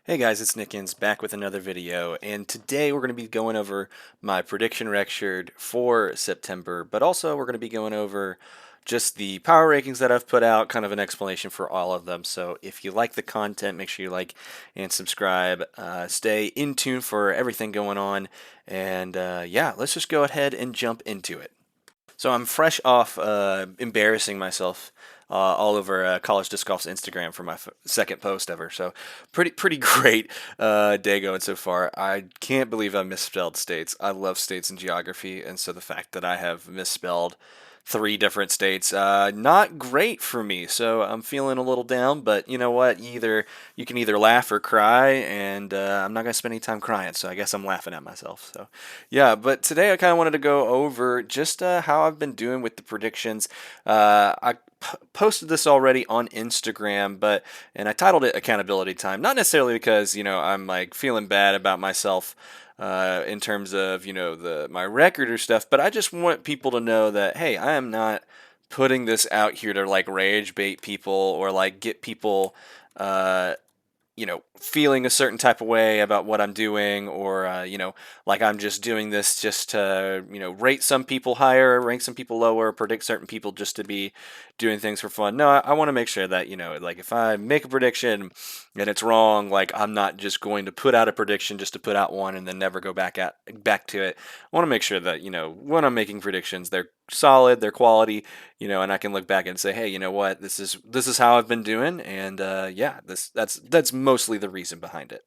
Hey guys, it's Nickens back with another video, and today we're going to be going over my prediction record for September, but also we're going to be going over just the power rankings that I've put out, kind of an explanation for all of them. So if you like the content, make sure you like and subscribe. Stay in tune for everything going on, and yeah, let's just go ahead and jump into it. So I'm fresh off embarrassing myself all over College Disc Golf's Instagram for my second post ever. So pretty great day going so far. I can't believe I misspelled states. I love states and geography, and so the fact that I have misspelled three different states, not great for me. So I'm feeling a little down. But you know what? You can either laugh or cry, and I'm not gonna spend any time crying. So I guess I'm laughing at myself. So yeah, but today I kind of wanted to go over just how I've been doing with the predictions. I posted this already on Instagram, and I titled it "Accountability Time." Not necessarily because I'm like feeling bad about myself in terms of the my record or stuff, but I just want people to know that hey, I am not putting this out here to like rage bait people or like get people. Uh, feeling a certain type of way about what I'm doing, or like I'm just doing this just to rate some people higher, rank some people lower, predict certain people just to be doing things for fun. No, I want to make sure that like if I make a prediction and it's wrong, like I'm not just going to put out a prediction just to put out one and then never go back to it. I want to make sure that when I'm making predictions, they're solid, they're quality, and I can look back and say, hey, you know what, this is how I've been doing, and yeah, that's mostly the reason behind it.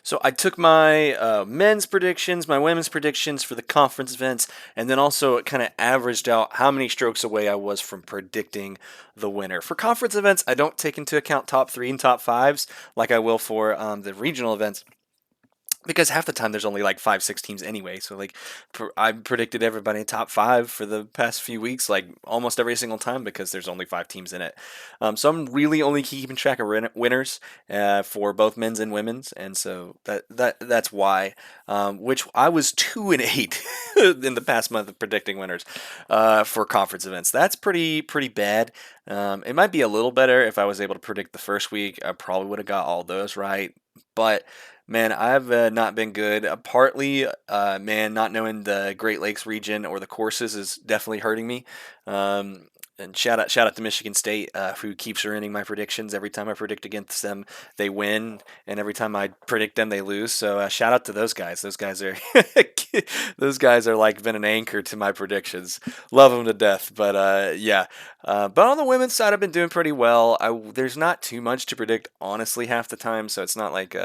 So I took my men's predictions, my women's predictions for the conference events, and then also it kind of averaged out how many strokes away I was from predicting the winner. For conference events, I don't take into account top three and top fives like I will for the regional events, because half the time there's only like 5, 6 teams anyway. So like I predicted everybody in top five for the past few weeks, like almost every single time, because there's only 5 teams in it. So I'm really only keeping track of winners for both men's and women's, and so that's why. Which I was 2-8 in the past month of predicting winners for conference events. That's pretty bad. It might be a little better if I was able to predict the first week. I probably would have got all those right, but man, I've not been good. Partly, man, not knowing the Great Lakes region or the courses is definitely hurting me. And shout out to Michigan State, who keeps ruining my predictions. Every time I predict against them, they win, and every time I predict them, they lose. So shout out to those guys. Those guys are those guys are like been an anchor to my predictions. Love them to death. But yeah. But on the women's side, I've been doing pretty well. There's not too much to predict, honestly, half the time. So it's not like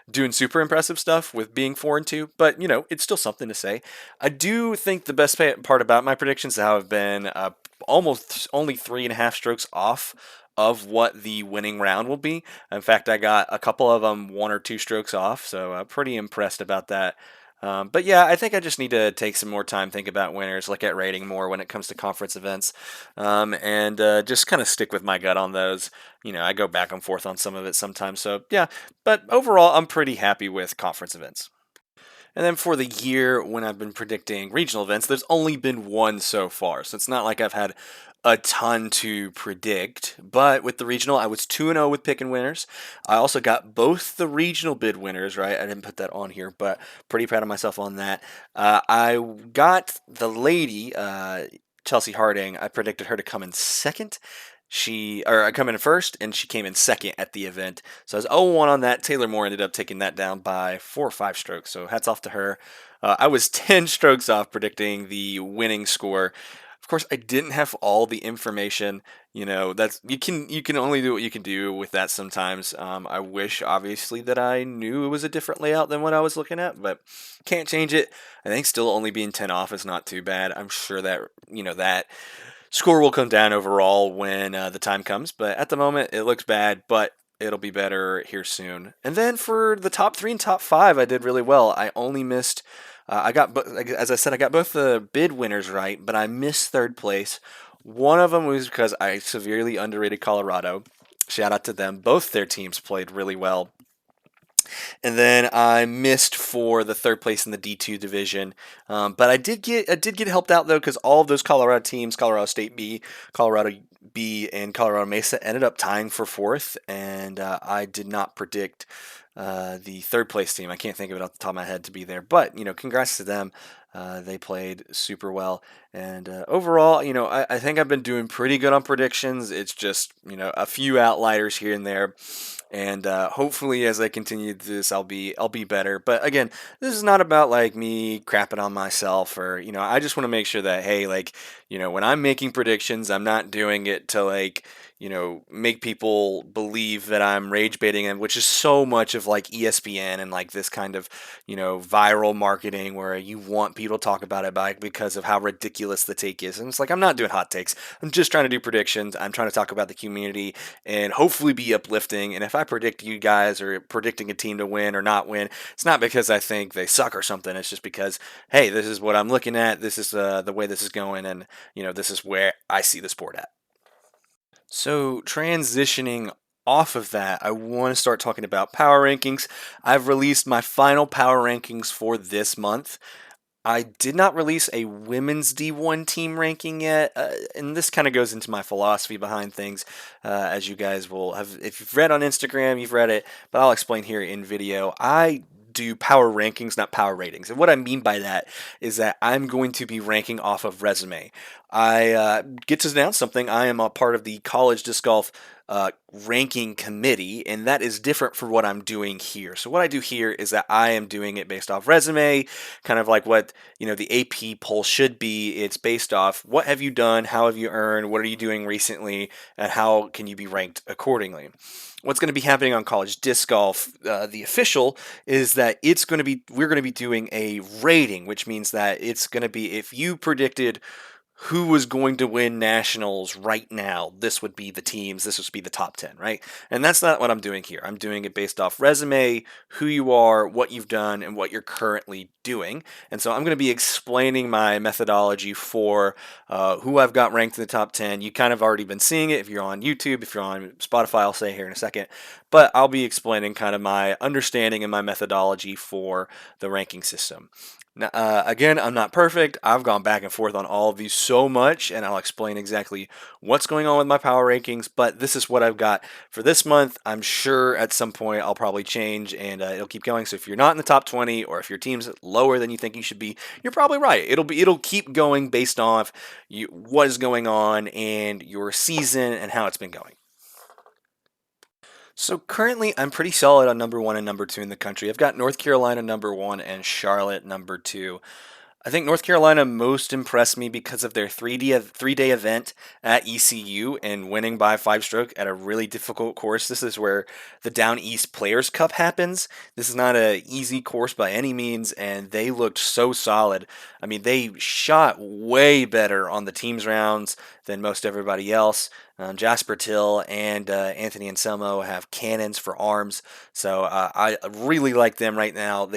doing super impressive stuff with being 4-2, but it's still something to say. I do think the best part about my predictions is how I've been almost only 3.5 strokes off of what the winning round will be. In fact, I got a couple of them 1 or 2 strokes off, so I'm pretty impressed about that. But yeah, I think I just need to take some more time, think about winners, look at rating more when it comes to conference events, and just kind of stick with my gut on those. I go back and forth on some of it sometimes. So yeah, but overall, I'm pretty happy with conference events. And then for the year, when I've been predicting regional events, there's only been one so far. So it's not like I've had a ton to predict. But with the regional, I was 2-0 with picking winners. I also got both the regional bid winners, right? I didn't put that on here, but pretty proud of myself on that. I got the lady, Chelsea Harding, I predicted her to come in second. I come in first, and she came in second at the event. So I was 0-1 on that. Taylor Moore ended up taking that down by 4 or 5 strokes. So hats off to her. I was 10 strokes off predicting the winning score. Of course, I didn't have all the information. That's you can only do what you can do with that sometimes. I wish obviously that I knew it was a different layout than what I was looking at, but can't change it. I think still only being 10 off is not too bad. I'm sure that that score will come down overall when the time comes, but at the moment it looks bad, but it'll be better here soon. And then for the top three and top five, I did really well. I only missed. As I said, I got both the bid winners right, but I missed third place. One of them was because I severely underrated Colorado. Shout out to them. Both their teams played really well. And then I missed for the third place in the D2 division, but I did get helped out though, because all of those Colorado teams, Colorado State B, Colorado B and Colorado Mesa ended up tying for fourth, and I did not predict the third place team. I can't think of it off the top of my head to be there, but congrats to them. They played super well, and overall, I think I've been doing pretty good on predictions. It's just a few outliers here and there, and hopefully as I continue this, I'll be better. But again, this is not about like me crapping on myself, or I just want to make sure that, hey, like when I'm making predictions, I'm not doing it to like make people believe that I'm rage baiting them, which is so much of like ESPN and like this kind of, viral marketing where you want people to talk about it because of how ridiculous the take is. And it's like, I'm not doing hot takes. I'm just trying to do predictions. I'm trying to talk about the community and hopefully be uplifting. And if I predict you guys or predicting a team to win or not win, it's not because I think they suck or something. It's just because, hey, this is what I'm looking at. This is the way this is going. And, this is where I see the sport at. So, transitioning off of that, I want to start talking about power rankings. I've released my final power rankings for this month. I did not release a women's D1 team ranking yet, and this kind of goes into my philosophy behind things, as you guys will have. If you've read on Instagram, you've read it, but I'll explain here in video. I do power rankings, not power ratings. And what I mean by that is that I'm going to be ranking off of resume. I get to announce something. I am a part of the college disc golf ranking committee, and that is different from what I'm doing here. So what I do here is that I am doing it based off resume, kind of like what the AP poll should be. It's based off what have you done, how have you earned, what are you doing recently, and how can you be ranked accordingly. What's going to be happening on college disc golf, the official, is that we're going to be doing a rating, which means that it's going to be if you predicted who was going to win nationals right now, this would be the teams, this would be the top 10, right? And that's not what I'm doing here. I'm doing it based off resume, who you are, what you've done, and what you're currently doing. And so I'm going to be explaining my methodology for who I've got ranked in the top 10. You kind of already been seeing it if you're on YouTube, if you're on Spotify, I'll say here in a second. But I'll be explaining kind of my understanding and my methodology for the ranking system. Now, again, I'm not perfect. I've gone back and forth on all of these so much, and I'll explain exactly what's going on with my power rankings. But this is what I've got for this month. I'm sure at some point I'll probably change, and it'll keep going. So if you're not in the top 20, or if your team's lower than you think you should be, you're probably right. It'll keep going based off what is going on and your season and how it's been going. So currently, I'm pretty solid on number one and number two in the country. I've got North Carolina number one and Charlotte number two. I think North Carolina most impressed me because of their 3-day event at ECU and winning by 5 stroke at a really difficult course. This is where the Down East Players Cup happens. This is not an easy course by any means, and they looked so solid. I mean, they shot way better on the teams rounds than most everybody else. Jasper Till and Anthony Anselmo have cannons for arms, so I really like them right now.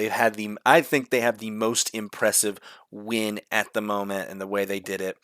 I think they have the most impressive win at the moment and the way they did it,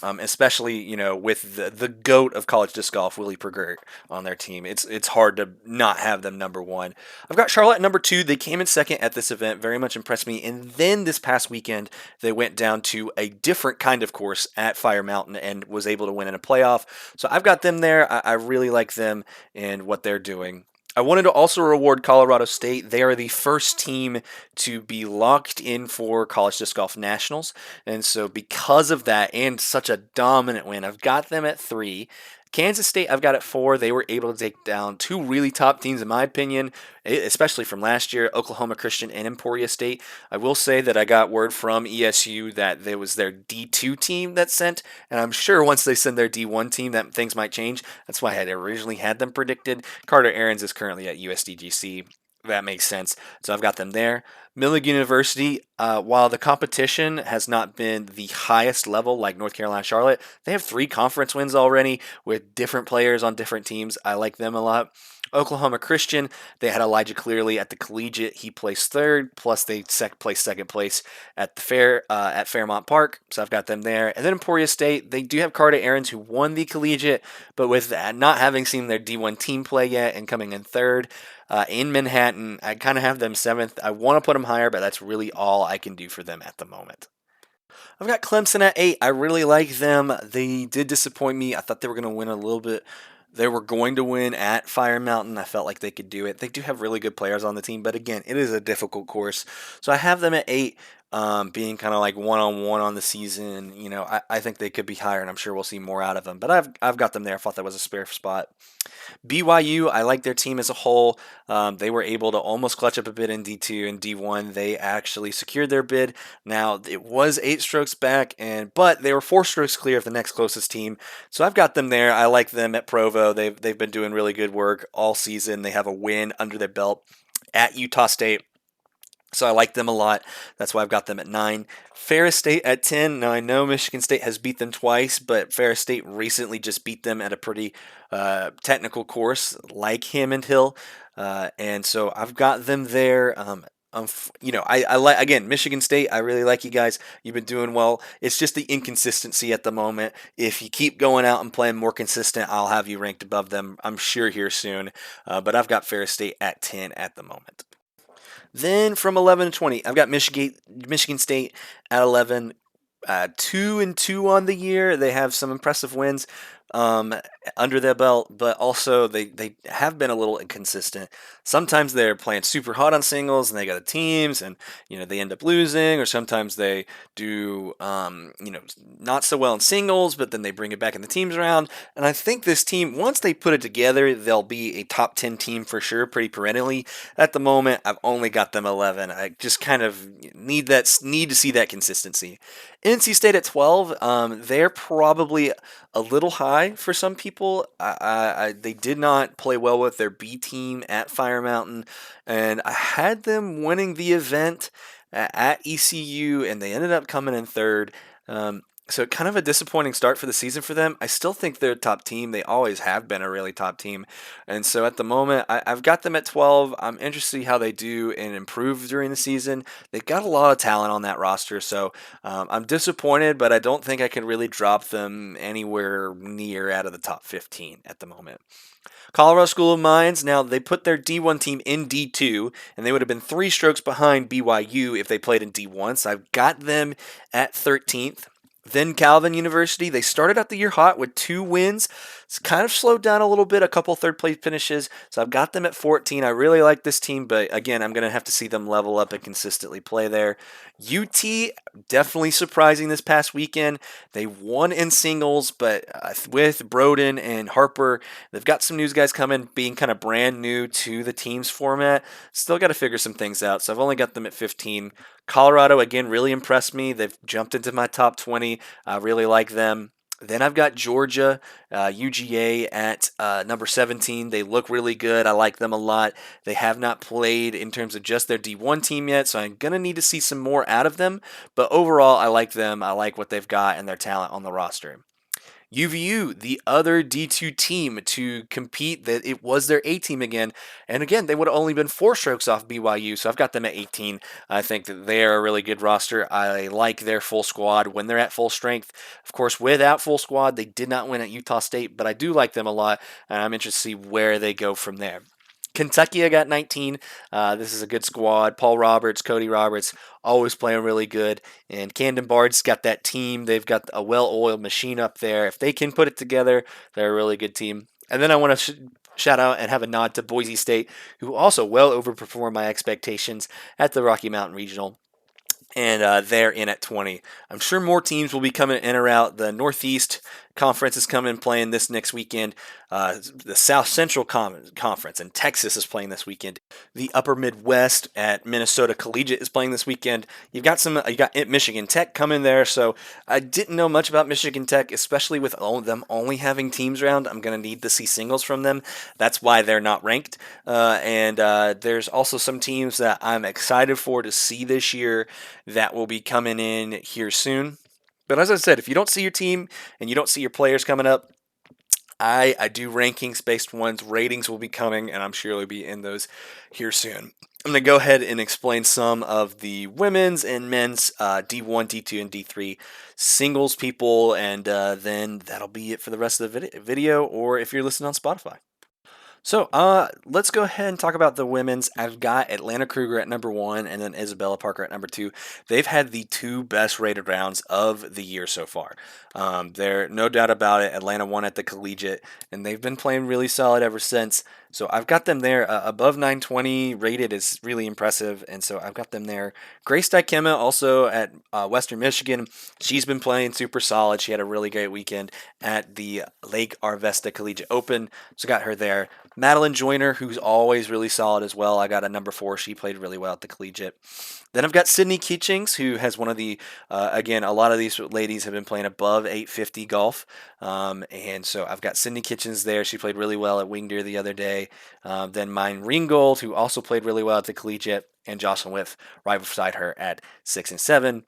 especially with the goat of college disc golf, Willie Pergert, on their team. It's hard to not have them number one. I've got Charlotte number two. They came in second at this event, very much impressed me. And then this past weekend, they went down to a different kind of course at Fire Mountain and was able to win in a playoff. So I've got them there. I really like them and what they're doing. I wanted to also reward Colorado State. They are the first team to be locked in for College Disc Golf Nationals. And so, because of that and such a dominant win, I've got them at 3. Kansas State, I've got at 4. They were able to take down two really top teams, in my opinion, especially from last year, Oklahoma Christian and Emporia State. I will say that I got word from ESU that there was their D2 team that sent, and I'm sure once they send their D1 team that things might change. That's why I had originally had them predicted. Carter Aarons is currently at USDGC. That makes sense. So I've got them there. Milligan University, while the competition has not been the highest level like North Carolina Charlotte, they have 3 conference wins already with different players on different teams. I like them a lot. Oklahoma Christian, they had Elijah Clearly at the collegiate. He placed third, plus they placed second place at the fair at Fairmont Park. So I've got them there. And then Emporia State, they do have Carter Aarons, who won the collegiate, but with not having seen their D1 team play yet and coming in third in Manhattan, I kind of have them 7th. I want to put them higher, but that's really all I can do for them at the moment. I've got Clemson at 8. I really like them. They did disappoint me. I thought they were going to win a little bit. They were going to win at Fire Mountain. I felt like they could do it. They do have really good players on the team, but again, it is a difficult course. So I have them at 8, being kind of like one-on-one on the season. I think they could be higher, and I'm sure we'll see more out of them. But I've got them there. I thought that was a spare spot. BYU, I like their team as a whole. They were able to almost clutch up a bid in D2 and D1. They actually secured their bid. Now it was 8 strokes back, but they were 4 strokes clear of the next closest team. So I've got them there. I like them at Provo. They've been doing really good work all season. They have a win under their belt at Utah State. So I like them a lot. That's why I've got them at 9. Ferris State at 10. Now I know Michigan State has beat them twice, but Ferris State recently just beat them at a pretty technical course like Hammond Hill, and so I've got them there. I like, again, Michigan State. I really like you guys. You've been doing well. It's just the inconsistency at the moment. If you keep going out and playing more consistent, I'll have you ranked above them, I'm sure, here soon. But I've got Ferris State at 10 at the moment. Then from 11 to 20, I've got Michigan State at 11. 2-2 on the year. They have some impressive wins um, under their belt, but also they have been a little inconsistent. Sometimes they're playing super hot on singles and they got the teams, and they end up losing, or sometimes they do not so well in singles, but then they bring it back in the teams round. And I think this team, once they put it together, they'll be a top 10 team for sure, pretty perennially. At the moment, I've only got them 11. I just kind of need to see that consistency. NC State at 12, they're probably a little high for some people. They did not play well with their B team at Fire Mountain, and I had them winning the event at ECU, and they ended up coming in third. So kind of a disappointing start for the season for them. I still think they're a top team. They always have been a really top team. And so at the moment, I've got them at 12. I'm interested to see how they do and improve during the season. They've got a lot of talent on that roster. So I'm disappointed, but I don't think I can really drop them anywhere near out of the top 15 at the moment. Colorado School of Mines, now they put their D1 team in D2, and they would have been 3 strokes behind BYU if they played in D1. So I've got them at 13th. Then Calvin University, they started out the year hot with 2 wins. It's kind of slowed down a little bit, a couple third place finishes. So I've got them at 14. I really like this team, but again, I'm going to have to see them level up and consistently play there. UT, definitely surprising this past weekend. They won in singles, but with Broden and Harper, they've got some news guys coming, being kind of brand new to the teams format. Still got to figure some things out. So I've only got them at 15. Colorado, again, really impressed me. They've jumped into my top 20. I really like them. Then I've got Georgia, UGA at number 17. They look really good. I like them a lot. They have not played in terms of just their D1 team yet, so I'm going to need to see some more out of them. But overall, I like them. I like what they've got and their talent on the roster. UVU, the other D2 team to compete, that it was their A team again. And again, they would have only been 4 strokes off BYU, so I've got them at 18. I think that they are a really good roster. I like their full squad when they're at full strength. Of course, without full squad, they did not win at Utah State, but I do like them a lot, and I'm interested to see where they go from there. Kentucky, I got 19. This is a good squad. Paul Roberts, Cody Roberts, always playing really good. And Camden Bard's got that team. They've got a well-oiled machine up there. If they can put it together, they're a really good team. And then I want to shout out and have a nod to Boise State, who also well overperformed my expectations at the Rocky Mountain Regional. And they're in at 20. I'm sure more teams will be coming in or out. The Northeast Conference is coming playing this next weekend. The South Central Conference in Texas is playing this weekend. The Upper Midwest at Minnesota Collegiate is playing this weekend. You got Michigan Tech coming there. So I didn't know much about Michigan Tech, especially with them only having teams round. I'm going to need to see singles from them. That's why they're not ranked. And there's also some teams that I'm excited for to see this year that will be coming in here soon. But as I said, if you don't see your team and you don't see your players coming up, I do rankings based ones. Ratings will be coming, and I'm sure you'll be in those here soon. I'm going to go ahead and explain some of the women's and men's D1, D2, and D3 singles people, and then that'll be it for the rest of the video, or if you're listening on Spotify. Let's go ahead and talk about the women's. I've got Atlanta Kruger at number one and then Isabella Parker at number two. They've had the two best rated rounds of the year so far. There, no doubt about it. Atlanta won at the collegiate, and they've been playing really solid ever since. So I've got them there. Above 920 rated is really impressive, and so I've got them there. Grace Dykema also at Western Michigan. She's been playing super solid. She had a really great weekend at the Lake Arvesta Collegiate Open, so got her there. Madeline Joyner, who's always really solid as well. I got a number four. She played really well at the collegiate. Then I've got Sydney Kitchings, who has one of the, again, a lot of these ladies have been playing above 850 golf. And so I've got Sydney Kitchens there. She played really well at Wing Deer the other day. Then Mine Ringgold, who also played really well at the collegiate, and Jocelyn Whiff right beside her at 6 and 7.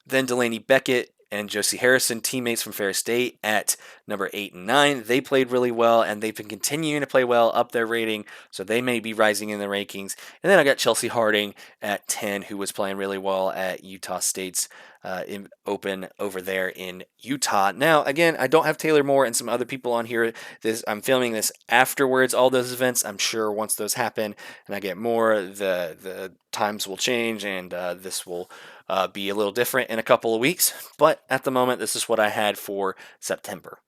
Then Delaney Beckett and Josie Harrison, teammates from Ferris State, at number 8 and 9. They played really well, and they've been continuing to play well, up their rating, so they may be rising in the rankings. And then I got Chelsea Harding at 10, who was playing really well at Utah State's Open over there in Utah. Now, again, I don't have Taylor Moore and some other people on here. I'm filming this afterwards, all those events. I'm sure once those happen and I get more, the times will change, and this will be a little different in a couple of weeks. But at the moment, this is what I had for September.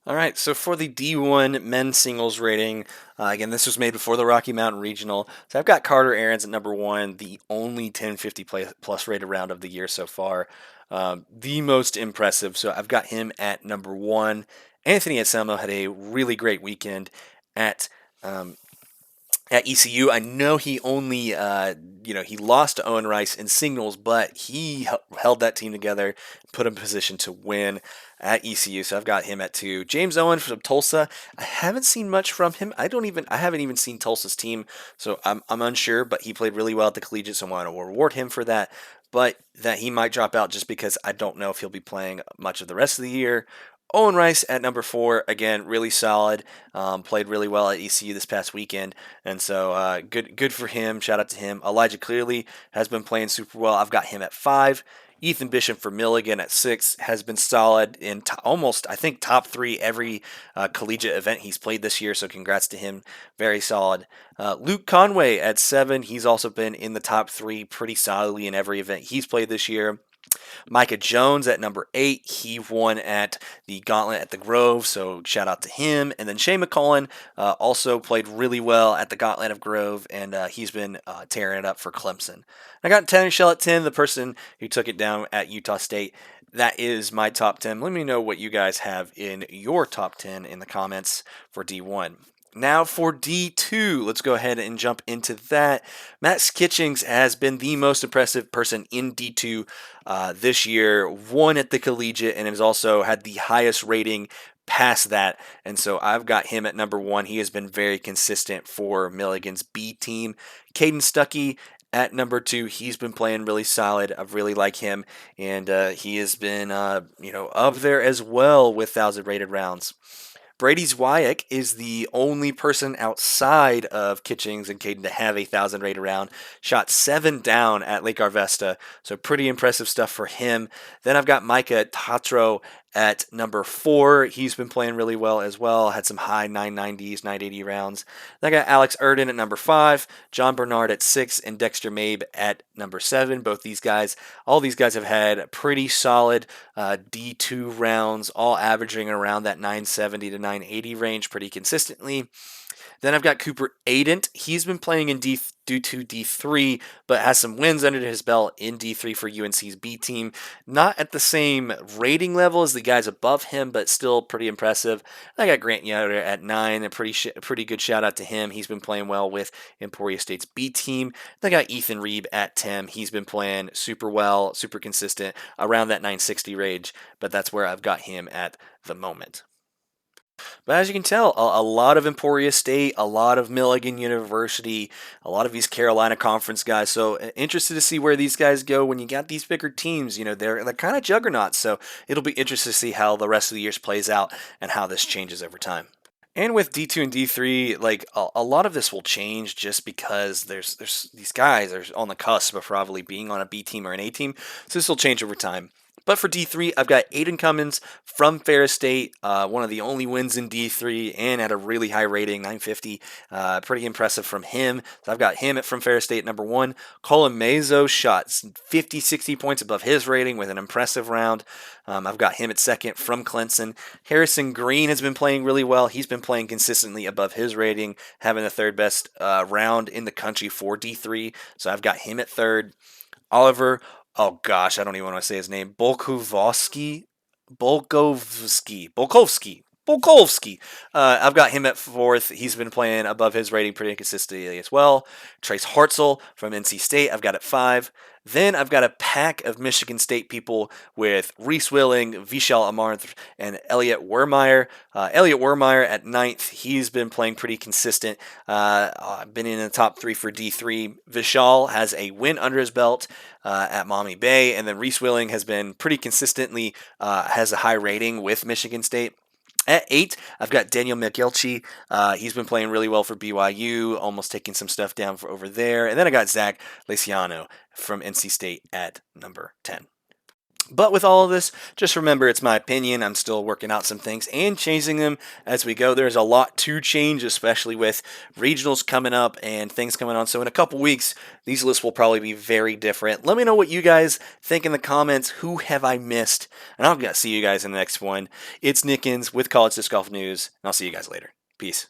All right, so for the D1 men's singles rating, again, this was made before the Rocky Mountain Regional. So I've got Carter Aarons at number one, the only 1050 plus rated round of the year so far. The most impressive. So I've got him at number one. Anthony Anselmo had a really great weekend at um, at ECU. I know he only, he lost to Owen Rice in singles, but he held that team together, put him in position to win at ECU. So I've got him at two. James Owen from Tulsa. I haven't seen much from him. I haven't even seen Tulsa's team, so I'm unsure. But he played really well at the collegiate, so I want to reward him for that. But that he might drop out just because I don't know if he'll be playing much of the rest of the year. Owen Rice at number four, again, really solid. Played really well at ECU this past weekend, and so good for him. Shout out to him. Elijah Clearly has been playing super well. I've got him at five. Ethan Bishop for Milligan at six has been solid in almost, I think, top three every collegiate event he's played this year. So congrats to him, very solid. Luke Conway at seven. He's also been in the top three pretty solidly in every event he's played this year. Micah Jones at number eight. He won at the Gauntlet at the Grove, so shout out to him. And then Shane McCullen also played really well at the Gauntlet of Grove, and he's been tearing it up for Clemson. I got Tanner Shell at 10, the person who took it down at Utah State. That is my top 10. Let me know what you guys have in your top 10 in the comments for D1. Now for D2, let's go ahead and jump into that. Matt Skitchings has been the most impressive person in D2 this year, won at the collegiate, and has also had the highest rating past that. And so I've got him at number one. He has been very consistent for Milligan's B team. Caden Stuckey at number two. He's been playing really solid. I really like him, and he has been, up there as well with 1,000 rated rounds. Brady Zwiak is the only person outside of Kitchings and Caden to have a 1,000 rated round. Shot 7 down at Lake Arvesta, so pretty impressive stuff for him. Then I've got Micah Tatro at number four. He's been playing really well as well. Had some high 990s, 980 rounds. Then I got Alex Erden at number five, John Bernard at six, and Dexter Mabe at number seven. All these guys have had pretty solid D2 rounds, all averaging around that 970 to 980 range pretty consistently. Then I've got Cooper Adent. He's been playing in D2, D3, but has some wins under his belt in D3 for UNC's B team. Not at the same rating level as the guys above him, but still pretty impressive. I got Grant Yoder at 9. A pretty good shout out to him. He's been playing well with Emporia State's B team. Then I got Ethan Reeb at 10. He's been playing super well, super consistent, around that 960 range, but that's where I've got him at the moment. But as you can tell, a lot of Emporia State, a lot of Milligan University, a lot of East Carolina Conference guys. So interested to see where these guys go when you got these bigger teams. They're kind of juggernauts. So it'll be interesting to see how the rest of the years plays out and how this changes over time. And with D2 and D3, like a lot of this will change just because there's these guys are on the cusp of probably being on a B team or an A team. So this will change over time. But for D3, I've got Aiden Cummins from Ferris State, one of the only wins in D3 and at a really high rating, 950. Pretty impressive from him. So I've got him from Ferris State number 1. Colin Mazo shot 50, 60 points above his rating with an impressive round. I've got him at 2nd from Clemson. Harrison Green has been playing really well. He's been playing consistently above his rating, having the 3rd best round in the country for D3. So I've got him at 3rd. Oliver, oh gosh, I don't even want to say his name. Bolkovsky. I've got him at 4th. He's been playing above his rating pretty consistently as well. Trace Hartzell from NC State, I've got at 5. Then I've got a pack of Michigan State people with Reese Willing, Vishal Amarth, and Elliot Wermeyer. Elliot Wermeyer at 9th. He's been playing pretty consistent. Been in the top 3 for D3. Vishal has a win under his belt at Maumee Bay, and then Reese Willing has been pretty consistently has a high rating with Michigan State. At 8, I've got Daniel McGilchie. He's been playing really well for BYU, almost taking some stuff down for over there. And then I got Zach Laciano from NC State at number 10. But with all of this, just remember it's my opinion. I'm still working out some things and changing them as we go. There's a lot to change, especially with regionals coming up and things coming on. So in a couple weeks, these lists will probably be very different. Let me know what you guys think in the comments. Who have I missed? And I'll see you guys in the next one. It's Nickens with College Disc Golf News, and I'll see you guys later. Peace.